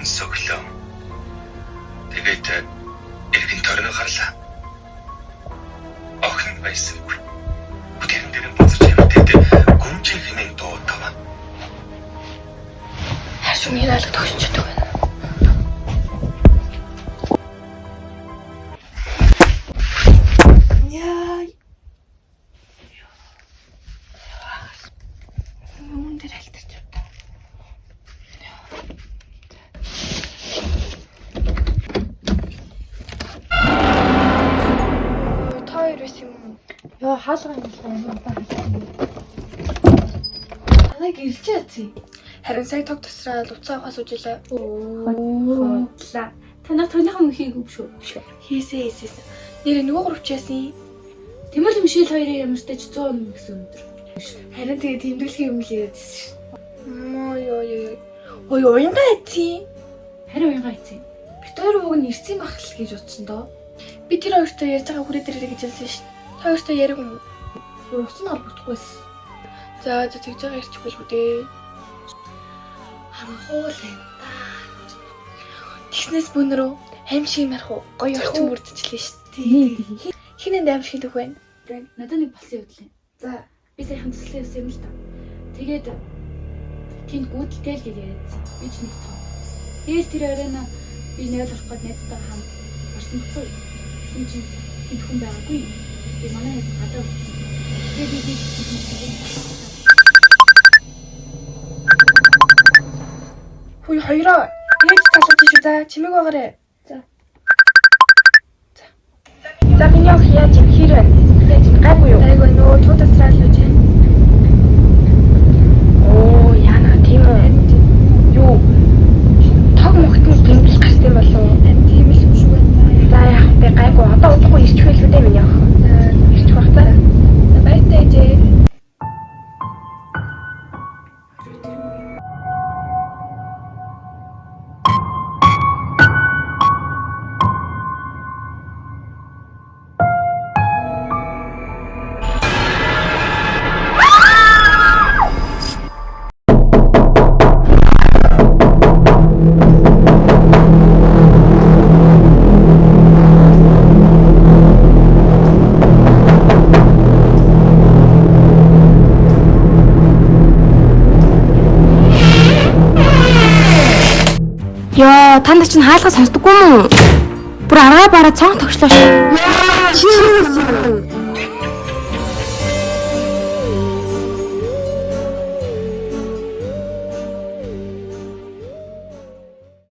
Сөглөө. Тэгээд эргэн тойрноо гарлаа. Охин байсангүй. Бүтэн дээр нь буцаж явдаг гүнжиг хинэн дуудав. Хашуун ялалт төгсчдөг байна. Яа. Мөн дээр алтарч байна. Тойр биш юм. Яа хаалга юм байна. Танайг ирж яац. Харин сая тог тусраад уцаа ухаас үжилээ. Хотлаа. Танах төгнөхийн хийгээгүй шүү. Хийсэн. Нэр нөгөө гурвч яасан. Тэмэл Мишель хоёрын ямартай ч 100 юм гэсэн өндөр. Харин тэгээ тэмдэглэхийн юм л яриадсэн шүү. Ой уянгаа ийцэн. Харин уянгаа ийцэн. Бид хоёр уг нь ирсэн байх л гэж утсан доо. Би тэр хоёртой ярьж байгаа хүрээ дээрээ гэж хэлсэн шүү. Та хоёртой яриаг юм. Уцсан холбогдохгүйсэн. За тэгж байгаа ирчихгүй л үү. Хангуул энэ. Тэгснээс бүүнөрөө аим шиг марх гоё орчин бүрдчихлээ шүү. Тий. Хинэнд аим шиг дөх байна. Надад нэг болсон юм лээ. За Би саяхан төслийн юм л та. Тэгээд тэнд гүйдэлтэй л гэж яриадсан. Би ч нэг тоо. Тэгээд тэр оройно би нэг л орох гээд найзтайгаа хамт орсон байхгүй. Гэсэн чинь тэнд хүн байгаагүй. Би манай найз гадаа үлдсэн. Тэгээд би хүй хоёроо яаж талгаж шүү. За чимээг байгаарэ. За миний ох яаж юм хэрэг. Гайгүй юу? Гайгүй нөө туудасрал үү чи. Оо яна тийм үү. Юу? Тог мөхтөнд гинбэл гарсан юм болов уу? Тийм л юм шиг байна. За яах вэ? Гайгүй одоо удахгүй ирчих байлгүй дээ миний ох. Ирчих бах та. За баяртай дээ. Яа, танд чинь хаалга сонсдоггүй юм уу? Бүр аргаа бараа цонх тогшлоо шүү. Яа, чи